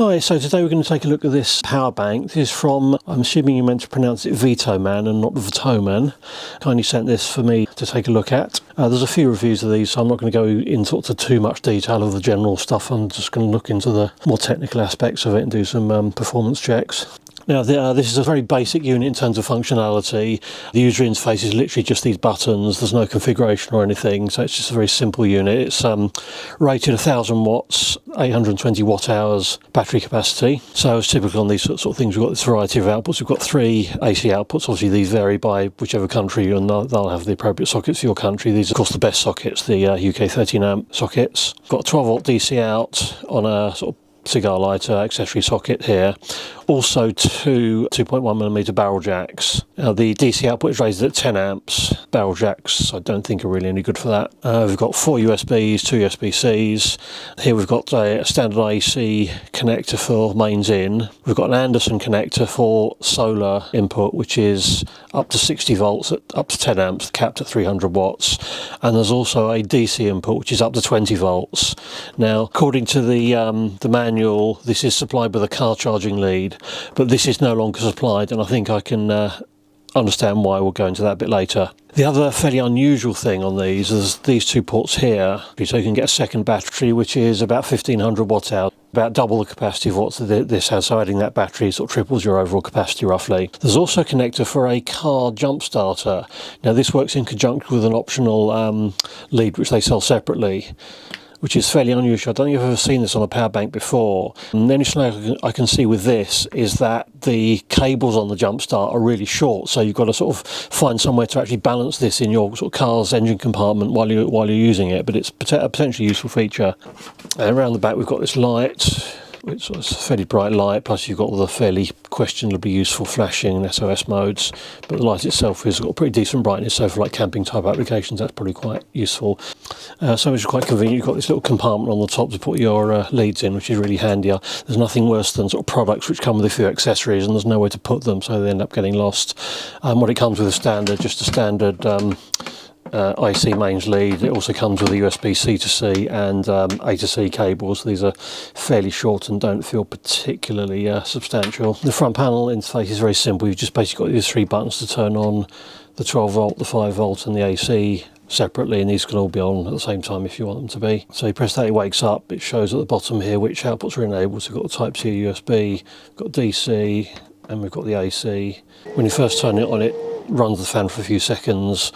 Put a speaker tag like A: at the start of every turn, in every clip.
A: Hi, so today we're going to take a look at this power bank. This is from, I'm assuming you meant to pronounce it Vtoman and not Vtoman. Kindly sent this for me to take a look at. There's a few reviews of these, so I'm not going to go into too much detail of the general stuff. I'm just going to look into the more technical aspects of it and do some performance checks. Now, this is a very basic unit in terms of functionality. The user interface is literally just these buttons. There's no configuration or anything, so it's just a very simple unit. It's rated 1000 watts, 820 watt hours battery capacity. So as typical on these sort of things, we've got this variety of outputs. We've got 3 AC outputs. Obviously, these vary by whichever country, and they'll have the appropriate sockets for your country. These are, of course, the best sockets, the UK 13 amp sockets. Got a 12 volt DC out on a sort of cigar lighter accessory socket here. Also 2 2.1mm barrel jacks. Now the DC output is rated at 10 amps. Barrel jacks I don't think are really any good for that. We've got 4 USBs, 2 USB-Cs. Here we've got a standard AC connector for mains in. We've got an Anderson connector for solar input, which is up to 60 volts at up to 10 amps, capped at 300 watts. And there's also a DC input, which is up to 20 volts. Now, according to the manual, this is supplied with a car charging lead, but this is no longer supplied, and I think I can understand why. We'll go into that a bit later. The other fairly unusual thing on these is these 2 ports here, so you can get a second battery, which is about 1500 watt hours, about double the capacity of what this has, so adding that battery sort of triples your overall capacity roughly. There's also a connector for a car jump starter. Now this works in conjunction with an optional lead which they sell separately, which is fairly unusual. I don't think I've ever seen this on a power bank before. And the only thing I can see with this is that the cables on the jump start are really short, so you've got to sort of find somewhere to actually balance this in your sort of car's engine compartment while you're using it, but it's a potentially useful feature. And around the back we've got this light, which is a fairly bright light, plus you've got all the fairly questionably useful flashing and SOS modes, but the light itself has got pretty decent brightness, so for like camping type applications that's probably quite useful. So it's quite convenient. You've got this little compartment on the top to put your leads in, which is really handy. There's nothing worse than sort of products which come with a few accessories and there's nowhere to put them, so they end up getting lost. What it comes with is just a standard IC mains lead. It also comes with a USB-C to C and A to C cables. These are fairly short and don't feel particularly substantial. The front panel interface is very simple. You've just basically got these 3 buttons to turn on the 12 volt, the 5 volt and the AC separately, and these can all be on at the same time if you want them to be. So you press that, it wakes up. It shows at the bottom here which outputs are enabled. So we've got the Type-C USB, we've got DC, and we've got the AC. When you first turn it on, it runs the fan for a few seconds.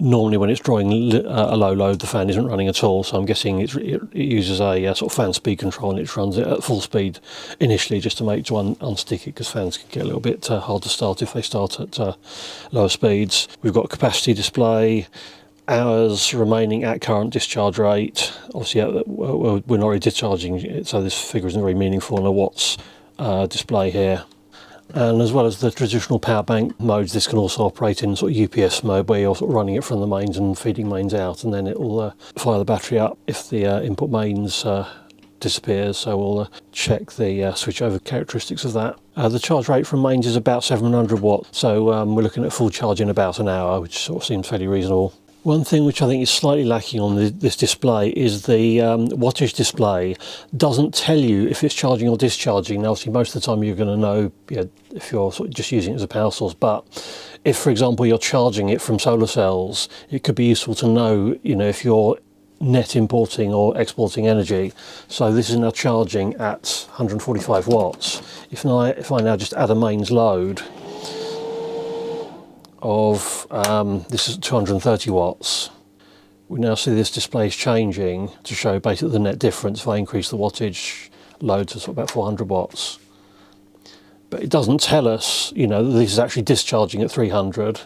A: Normally when it's drawing a low load, the fan isn't running at all, so I'm guessing it uses a sort of fan speed control, and it runs it at full speed initially just to unstick it, because fans can get a little bit hard to start if they start at lower speeds. We've got a capacity display, hours remaining at current discharge rate. Obviously we're not really discharging it, so this figure isn't very meaningful on a watts display here. And as well as the traditional power bank modes, this can also operate in sort of UPS mode, where you're sort of running it from the mains and feeding mains out, and then it will fire the battery up if the input mains disappears. So we'll check the switch over characteristics of that. The charge rate from mains is about 700 watts, so we're looking at full charge in about an hour, which sort of seems fairly reasonable. One thing which I think is slightly lacking on this display is the wattage display doesn't tell you if it's charging or discharging. Now, obviously, most of the time you're going to know if you're sort of just using it as a power source, but if, for example, you're charging it from solar cells, it could be useful to know, if you're net importing or exporting energy. So this is now charging at 145 watts. If I now just add a mains load of this is 230 watts, we now see this display is changing to show basically the net difference if I increase the wattage load to sort of about 400 watts. But it doesn't tell us, that this is actually discharging at 300.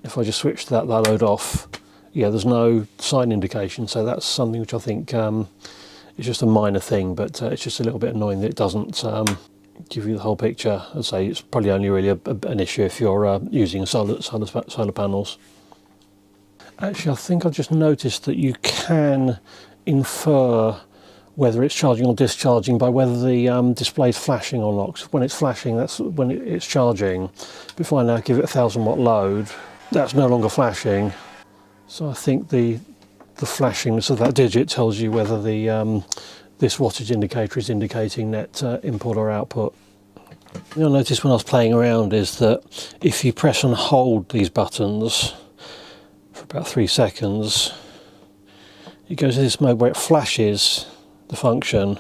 A: If I just switch that load off, there's no sign indication, so that's something which I think is just a minor thing, but it's just a little bit annoying that it doesn't give you the whole picture. I'd say it's probably only really an issue if you're using solar panels. Actually, I think I've just noticed that you can infer whether it's charging or discharging by whether the display is flashing or not. When it's flashing, that's when it's charging. But if I now give it a 1000 watt load, that's no longer flashing. So I think the flashiness of that digit tells you whether the this wattage indicator is indicating net input or output. You'll notice when I was playing around is that if you press and hold these buttons for about 3 seconds, it goes to this mode where it flashes the function.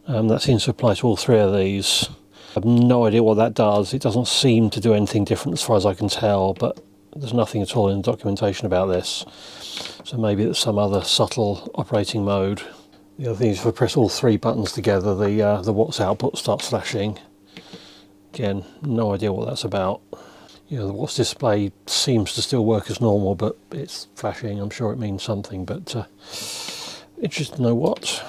A: That seems to apply to all 3 of these. I have no idea what that does. It doesn't seem to do anything different as far as I can tell, but there's nothing at all in the documentation about this. So maybe it's some other subtle operating mode. The other thing is if I press all 3 buttons together, the watts output starts flashing. Again, no idea what that's about. You know, the watts display seems to still work as normal, but it's flashing. I'm sure it means something, but interested to know what.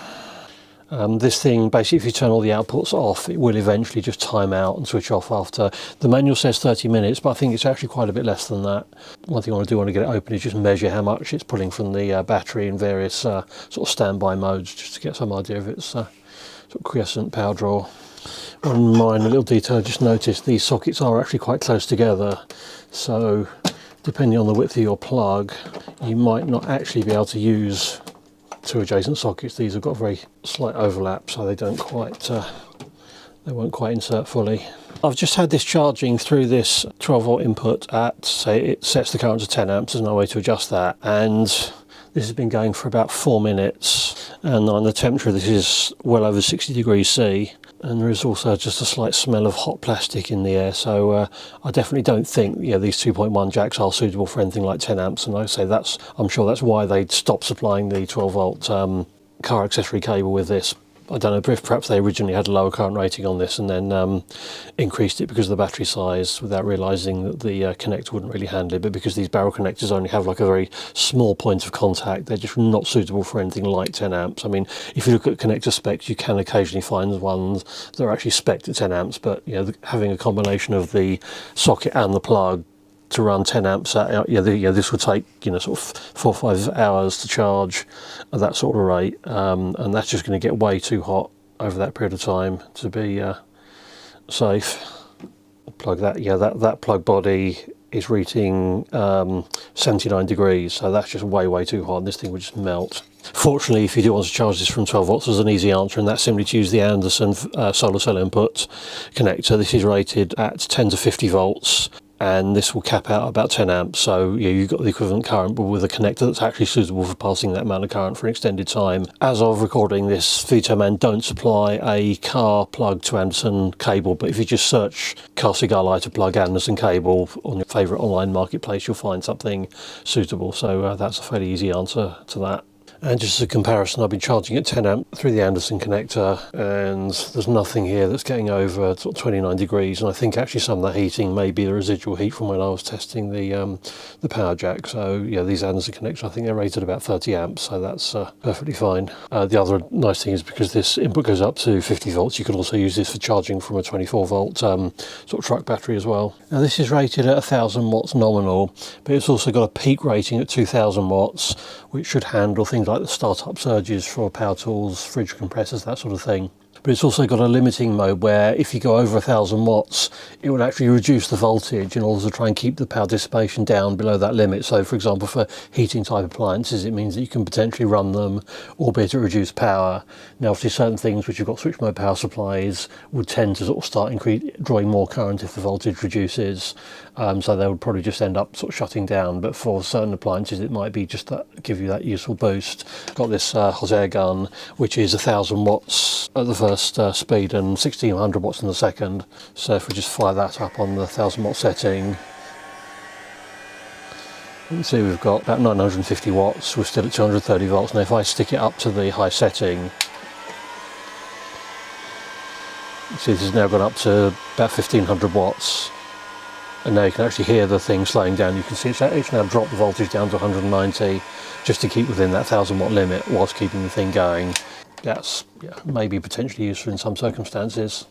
A: This thing, basically if you turn all the outputs off, it will eventually just time out and switch off after. The manual says 30 minutes, but I think it's actually quite a bit less than that. One thing I want to do when I get it open is just measure how much it's pulling from the battery in various sort of standby modes, just to get some idea of its sort of quiescent power draw. One minor little detail I just noticed, these sockets are actually quite close together, so depending on the width of your plug, you might not actually be able to use 2 adjacent sockets. These have got very slight overlap, so they don't quite they won't quite insert fully. I've just had this charging through this 12 volt input at, say, it sets the current to 10 amps. There's no way to adjust that, and this has been going for about 4 minutes, and on the temperature this is well over 60 degrees C, and there is also just a slight smell of hot plastic in the air, so I definitely don't think these 2.1 jacks are suitable for anything like 10 amps, and like I say, I'm sure that's why they'd stopped supplying the 12 volt car accessory cable with this. I don't know if perhaps they originally had a lower current rating on this and then increased it because of the battery size without realising that the connector wouldn't really handle it. But because these barrel connectors only have like a very small point of contact, they're just not suitable for anything like 10 amps. I mean, if you look at connector specs, you can occasionally find ones that are actually spec'd at 10 amps, but having a combination of the socket and the plug to run 10 amps this would take sort of 4 or 5 hours to charge at that sort of rate, and that's just going to get way too hot over that period of time to be safe. Plug that plug body is reaching 79 degrees, so that's just way too hot, and this thing would just melt. Fortunately, if you do want to charge this from 12 volts, there's an easy answer, and that's simply to use the Anderson solar cell input connector. This is rated at 10 to 50 volts. And this will cap out about 10 amps, so you've got the equivalent current, but with a connector that's actually suitable for passing that amount of current for an extended time. As of recording this, Vtoman don't supply a car plug to Anderson cable, but if you just search car cigar lighter plug Anderson cable on your favourite online marketplace, you'll find something suitable, so that's a fairly easy answer to that. And just as a comparison, I've been charging at 10 amp through the Anderson connector, and there's nothing here that's getting over sort of 29 degrees. And I think actually some of that heating may be the residual heat from when I was testing the power jack. So these Anderson connectors, I think they're rated about 30 amps, so that's perfectly fine. The other nice thing is because this input goes up to 50 volts, you could also use this for charging from a 24 volt sort of truck battery as well. Now this is rated at 1000 watts nominal, but it's also got a peak rating at 2000 watts, which should handle things like the start-up surges for power tools, fridge compressors, that sort of thing. But it's also got a limiting mode where if you go over 1000 watts, it will actually reduce the voltage in order to try and keep the power dissipation down below that limit. So for example, for heating type appliances, it means that you can potentially run them, albeit at reduced power. Now obviously certain things which have got switch mode power supplies would tend to sort of start drawing more current if the voltage reduces. So they would probably just end up sort of shutting down, but for certain appliances it might be just that give you that useful boost. Got this hot air gun, which is 1000 watts at the first speed and 1600 watts in the second. So if we just fire that up on the 1000 watt setting, you can see we've got about 950 watts. We're still at 230 volts. Now if I stick it up to the high setting, you see this has now gone up to about 1500 watts. And now you can actually hear the thing slowing down. You can see it's now dropped the voltage down to 190 just to keep within that 1000 watt limit whilst keeping the thing going. That's maybe potentially useful in some circumstances.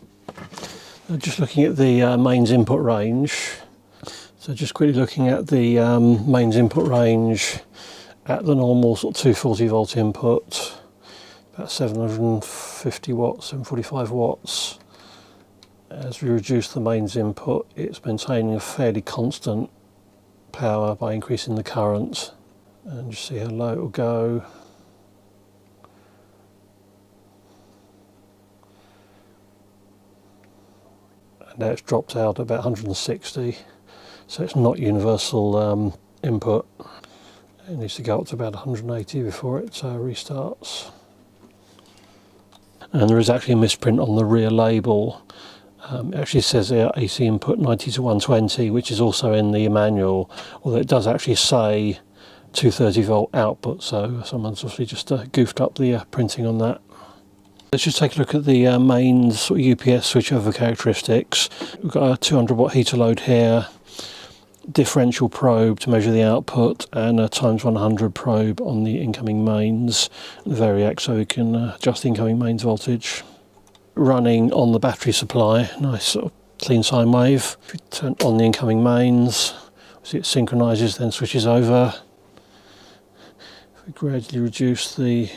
A: Just looking at the mains input range. So just quickly looking at the mains input range at the normal sort of 240 volt input, about 750 watts, 745 watts. As we reduce the mains input, it's maintaining a fairly constant power by increasing the current. And just see how low it will go. and now it's dropped out at about 160, so it's not universal input. It needs to go up to about 180 before it restarts. And there is actually a misprint on the rear label. It actually says here AC input 90 to 120, which is also in the manual, although it does actually say 230 volt output, so someone's obviously just goofed up the printing on that. Let's just take a look at the mains sort of UPS switchover characteristics. We've got a 200 watt heater load here, differential probe to measure the output, and a times 100 probe on the incoming mains, and variac so we can adjust the incoming mains voltage. Running on the battery supply, nice sort of clean sine wave. If we turn on the incoming mains, see it synchronises, then switches over. If we gradually reduce the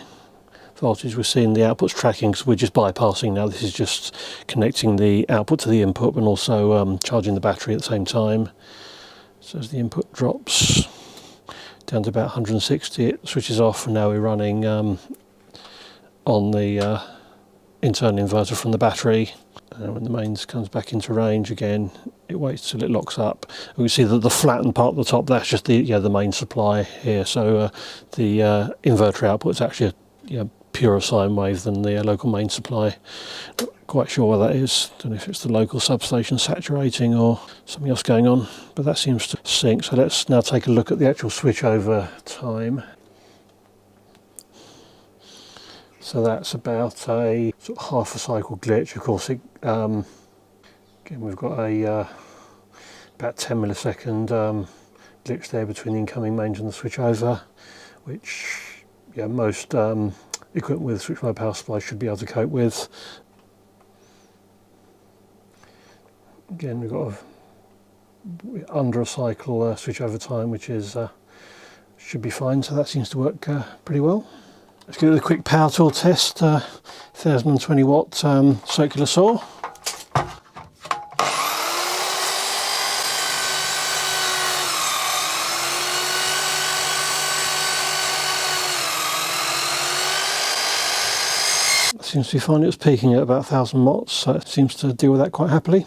A: voltage, we're seeing the outputs tracking because we're just bypassing now. This is just connecting the output to the input and also charging the battery at the same time. So as the input drops down to about 160, it switches off, and now we're running on the internal inverter from the battery. And when the mains comes back into range again, it waits till it locks up. We see that the flattened part at the top, that's just the main supply here. So the inverter output is actually a purer sine wave than the local main supply. Not quite sure what that is. Don't know if it's the local substation saturating or something else going on, but that seems to sync. So let's now take a look at the actual switchover time. So that's about a sort of half a cycle glitch. Of course, again we've got a about 10 millisecond glitch there between the incoming mains and the switchover, which most equipment with switch mode power supply should be able to cope with. Again, we've got under a cycle switchover time, which is should be fine. So that seems to work pretty well. Let's give it a quick power tool test. 1020 watt circular saw. Seems to be fine. It was peaking at about 1000 watts, so it seems to deal with that quite happily.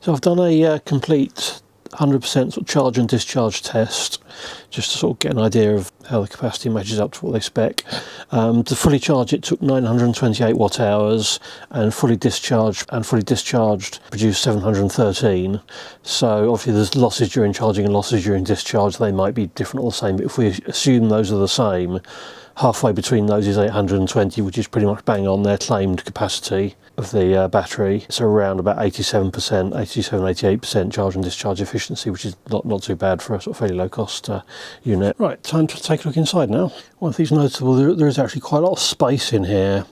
A: So I've done a complete 100% sort of charge and discharge test, just to sort of get an idea of how the capacity matches up to what they spec. To fully charge it took 928 watt hours, and fully discharged produced 713. So obviously there's losses during charging and losses during discharge. They might be different or the same, but if we assume those are the same, halfway between those is 820, which is pretty much bang on their claimed capacity of the battery. It's around about 87%, 88% charge and discharge efficiency, which is not too bad for a sort of fairly low cost unit. Right, time to take a look inside now. One thing's noticeable, there is actually quite a lot of space in here.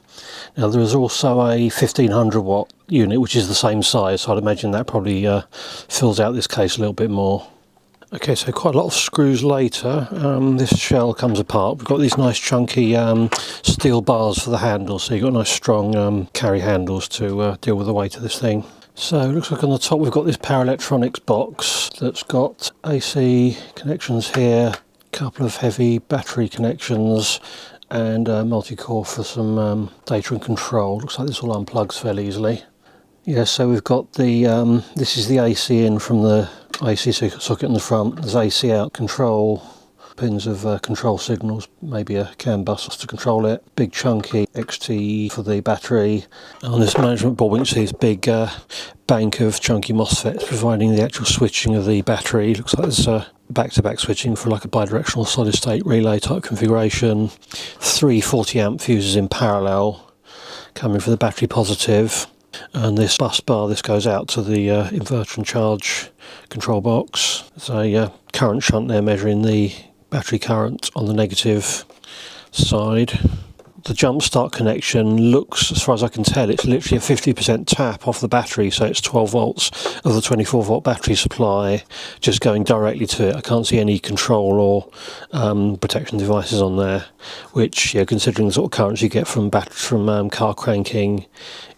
A: Now there is also a 1500 watt unit, which is the same size, so I'd imagine that probably fills out this case a little bit more. Okay, so quite a lot of screws later, this shell comes apart. We've got these nice chunky steel bars for the handles, so you've got nice strong carry handles to deal with the weight of this thing. So it looks like on the top we've got this power electronics box that's got AC connections here, a couple of heavy battery connections, and multi-core for some data and control. Looks like this all unplugs fairly easily. Yeah, so we've got the, this is the AC in from the AC socket in the front. There's AC out control, pins of control signals, maybe a CAN bus to control it. Big chunky XT for the battery. And on this management board we can see this big bank of chunky MOSFETs providing the actual switching of the battery. Looks like there's back-to-back switching for like a bidirectional solid-state relay type configuration. 3 40 amp fuses in parallel coming from the battery positive. And this bus bar, this goes out to the inverter and charge control box. There's a current shunt there measuring the battery current on the negative side. The jump start connection looks, as far as I can tell, it's literally a 50% tap off the battery, so it's 12 volts of the 24 volt battery supply just going directly to it. I can't see any control or protection devices on there, which, considering the sort of currents you get from car cranking,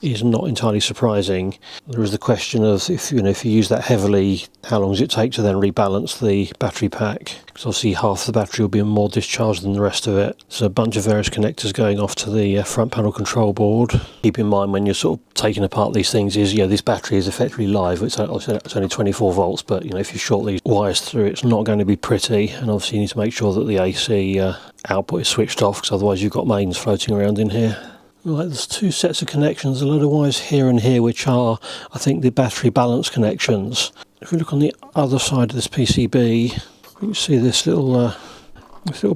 A: is not entirely surprising. There is the question of if you use that heavily, how long does it take to then rebalance the battery pack? Because obviously half the battery will be more discharged than the rest of it. There's a bunch of various connectors going off to the front panel control board. Keep in mind when you're sort of taking apart these things is, this battery is effectively live. It's only 24 volts, but if you short these wires through, it's not going to be pretty. And obviously you need to make sure that the AC output is switched off, because otherwise you've got mains floating around in here. Right, there's two sets of connections, a load of wires here and here, which are, I think, the battery balance connections. If we look on the other side of this PCB, you can see this little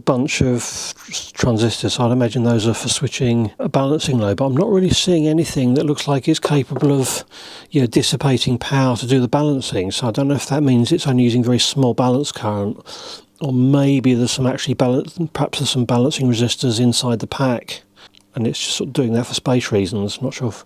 A: bunch of transistors. I'd imagine those are for switching a balancing load, but I'm not really seeing anything that looks like it's capable of dissipating power to do the balancing. So I don't know if that means it's only using very small balance current, or maybe there's perhaps there's some balancing resistors inside the pack, and it's just sort of doing that for space reasons. I'm not sure if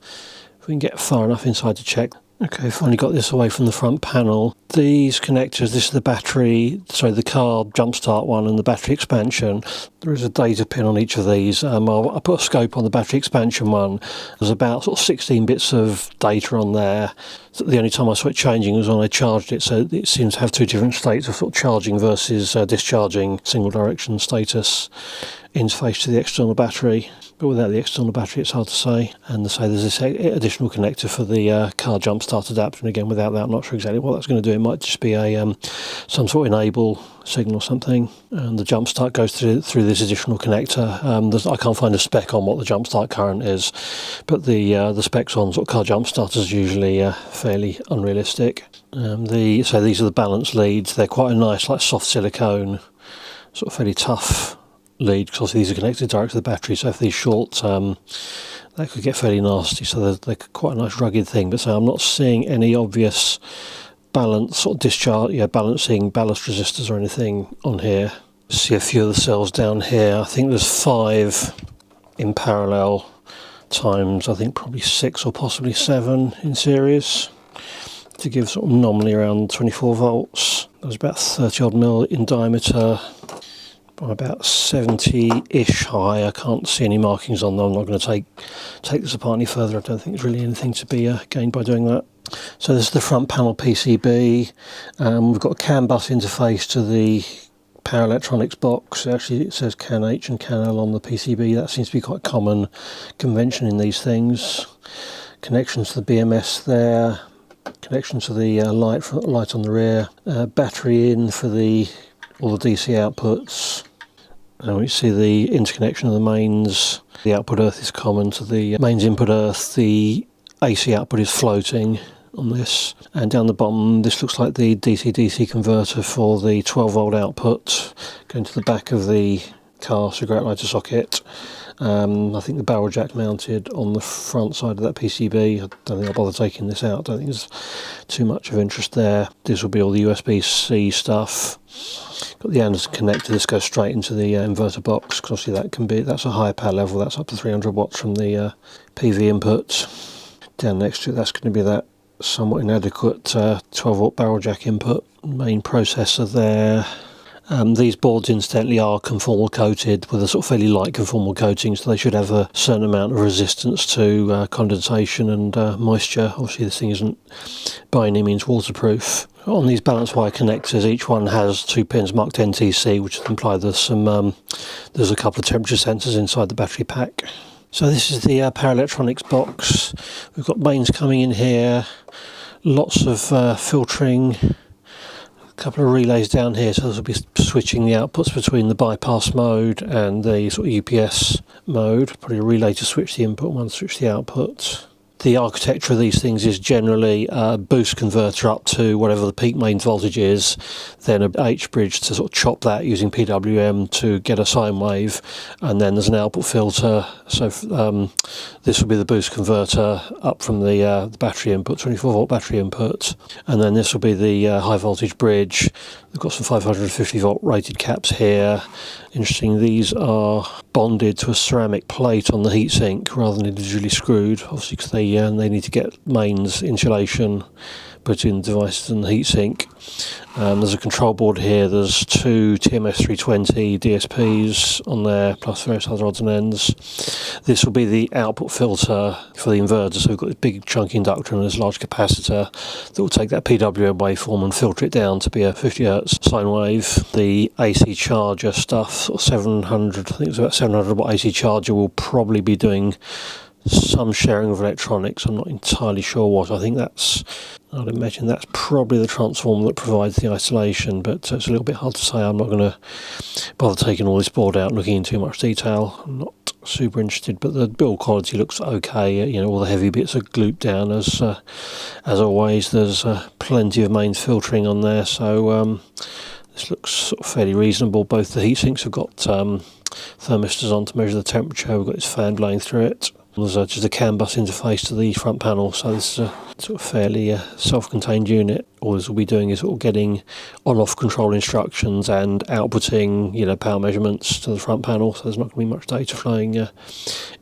A: we can get far enough inside to check. Okay, finally got this away from the front panel. These connectors, this is the the car jumpstart one and the battery expansion. There is a data pin on each of these. I'll put a scope on the battery expansion one. There's about sort of 16 bits of data on there. So the only time I saw it changing was when I charged it, so it seems to have two different states of sort of charging versus discharging, single direction status interface to the external battery. But without the external battery, it's hard to say. And to say there's this additional connector for the car jump start adapter. And again, without that, I'm not sure exactly what that's going to do. It might just be some sort of enable signal or something. And the jump start goes through this additional connector. I can't find a spec on what the jump start current is, but the specs on sort of car jump starters are usually fairly unrealistic. So these are the balance leads. They're quite a nice, like soft silicone, sort of fairly tough lead, because obviously these are connected direct to the battery, so if these short, that could get fairly nasty. So they're quite a nice rugged thing, but so I'm not seeing any obvious balance or discharge, balancing ballast resistors or anything on here. See a few of the cells down here. I think there's 5 in parallel times, I think probably 6 or possibly 7 in series, to give sort of nominally around 24 volts. There's about 30 odd mil in diameter, by about 70-ish high. I can't see any markings on them. I'm not going to take this apart any further. I don't think there's really anything to be gained by doing that. So this is the front panel PCB. We've got a CAN bus interface to the power electronics box. Actually, it says CAN H and CAN L on the PCB. That seems to be quite common convention in these things. Connections to the BMS there. Connection to the light on the rear. Battery in for all the DC outputs. And we see the interconnection of the mains. The output earth is common to the mains input earth. The AC output is floating on this. And down the bottom, this looks like the DC-DC converter for the 12 volt output going to the back of the car cigarette lighter socket. I think the barrel jack mounted on the front side of that PCB. I don't think I'll bother taking this out. I don't think there's too much of interest there. This will be all the USB-C stuff. Got the Anderson connector. This goes straight into the inverter box, because obviously that's a higher power level. That's up to 300 watts from the PV input. Down next to it, that's going to be that somewhat inadequate 12 volt barrel jack input. Main processor there. These boards incidentally are conformal coated with a sort of fairly light conformal coating, so they should have a certain amount of resistance to condensation and moisture. Obviously this thing isn't by any means waterproof. On these balance wire connectors, each one has 2 pins marked NTC, which imply there's a couple of temperature sensors inside the battery pack. So this is the power electronics box. We've got mains coming in here, lots of filtering, a couple of relays down here, so this will be switching the outputs between the bypass mode and the sort of UPS mode. Probably a relay to switch the input, one to switch the output. The architecture of these things is generally a boost converter up to whatever the peak mains voltage is, then a H bridge to sort of chop that using PWM to get a sine wave, and then there's an output filter. So this will be the boost converter up from the battery input, 24 volt battery input, and then this will be the high voltage bridge. We've got some 550 volt rated caps here. Interesting, these are bonded to a ceramic plate on the heatsink rather than individually screwed, obviously because they need to get mains insulation put in devices in the heatsink. There's a control board here, there's two TMS 320 DSPs on there, plus various other odds and ends. This will be the output filter for the inverter, so we've got this big chunky inductor and this large capacitor that will take that PWM waveform and filter it down to be a 50 Hz sine wave. The AC charger stuff, sort of 700, I think it's about 700 watt AC charger, will probably be doing some sharing of electronics. I'm not entirely sure what. I'd imagine that's probably the transformer that provides the isolation, but it's a little bit hard to say. I'm not going to bother taking all this board out and looking in too much detail. I'm not super interested, but the build quality looks okay. You know, all the heavy bits are glued down as always. There's plenty of mains filtering on there, so this looks sort of fairly reasonable. Both the heat sinks have got thermistors on to measure the temperature. We've got this fan blowing through it. There's just a CAN bus interface to the front panel, so this is a sort of fairly self-contained unit. All this will be doing is sort of getting on-off control instructions and outputting, you know, power measurements to the front panel. So there's not going to be much data flowing in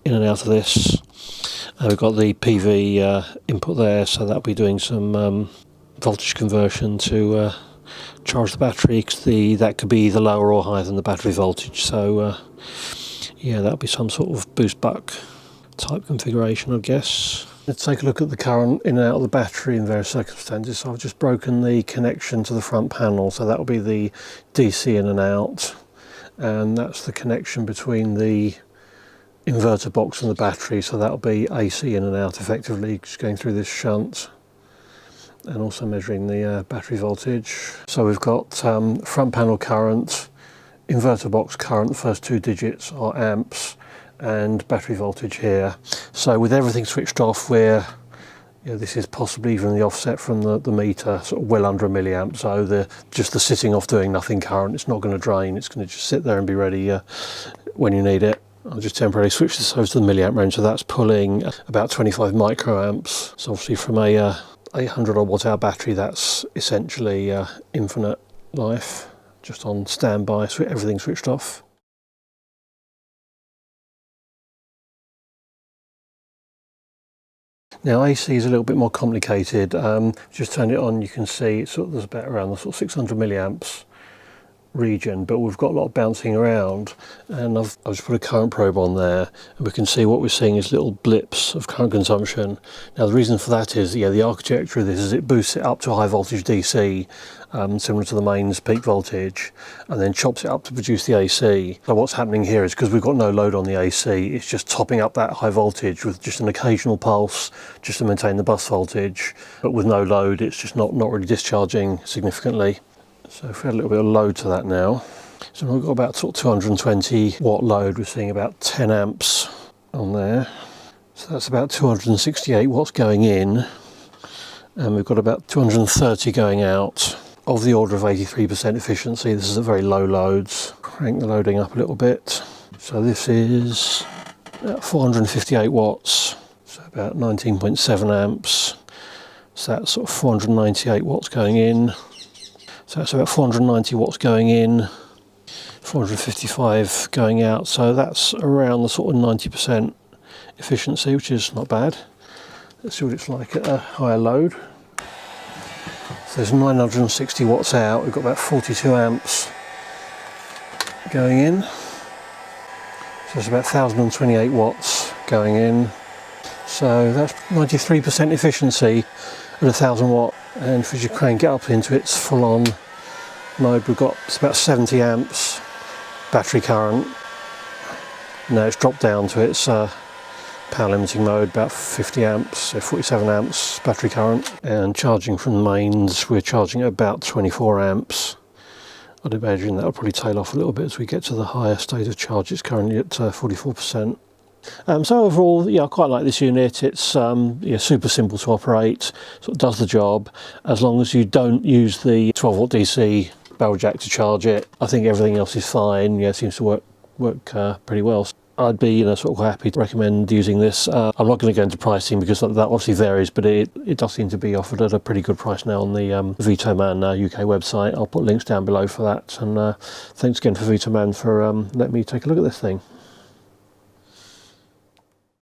A: and out of this. We've got the PV input there, so that'll be doing some voltage conversion to charge the battery, because that could be either lower or higher than the battery voltage. So yeah, that'll be some sort of boost buck type configuration, I guess. Let's take a look at the current in and out of the battery in various circumstances. So I've just broken the connection to the front panel, so that will be the DC in and out, and that's the connection between the inverter box and the battery, so that'll be AC in and out effectively, just going through this shunt and also measuring the battery voltage. So we've got front panel current, inverter box current, first two digits are amps, and battery voltage here. So with everything switched off, this is possibly even the offset from the meter, sort of well under a milliamp. So just the sitting off doing nothing current, it's not going to drain, it's going to just sit there and be ready when you need it. I'll just temporarily switch this over to the milliamp range, so that's pulling about 25 microamps. So obviously from a 800 odd watt hour battery, that's essentially infinite life, just on standby, everything switched off. Now AC is a little bit more complicated. Just turn it on, you can see it's there's about around the sort of 600 milliamps region, but we've got a lot of bouncing around, and I've just put a current probe on there, and we can see what we're seeing is little blips of current consumption. Now the reason for that is, the architecture of this is it boosts it up to a high voltage DC, similar to the mains peak voltage, and then chops it up to produce the AC. So what's happening here is, because we've got no load on the AC, it's just topping up that high voltage with just an occasional pulse just to maintain the bus voltage, but with no load it's just not really discharging significantly. So if we add a little bit of load to that now, so we've got about sort of 220 watt load, we're seeing about 10 amps on there. So that's about 268 watts going in, and we've got about 230 going out, of the order of 83% efficiency. This is at very low loads. Crank the loading up a little bit. So this is about 458 watts, so about 19.7 amps. So that's sort of 498 watts going in. So that's about 490 watts going in, 455 going out, so that's around the sort of 90% efficiency, which is not bad. Let's see what it's like at a higher load. So there's 960 watts out, we've got about 42 amps going in. So there's about 1028 watts going in. So that's 93% efficiency at 1000 watt. And if you crank it up into its full-on mode, we've got about 70 amps battery current. Now it's dropped down to its power limiting mode, about 50 amps, so 47 amps battery current. And charging from the mains, we're charging at about 24 amps. I'd imagine that'll probably tail off a little bit as we get to the higher state of charge. It's currently at 44%. So overall, I quite like this unit. It's super simple to operate, sort of does the job. As long as you don't use the 12 volt DC barrel jack to charge it, I think everything else is fine. It seems to work pretty well. I'd be, sort of happy to recommend using this. I'm not going to go into pricing because that obviously varies, but it does seem to be offered at a pretty good price now on the Vtoman UK website. I'll put links down below for that. And thanks again for Vtoman for letting me take a look at this thing.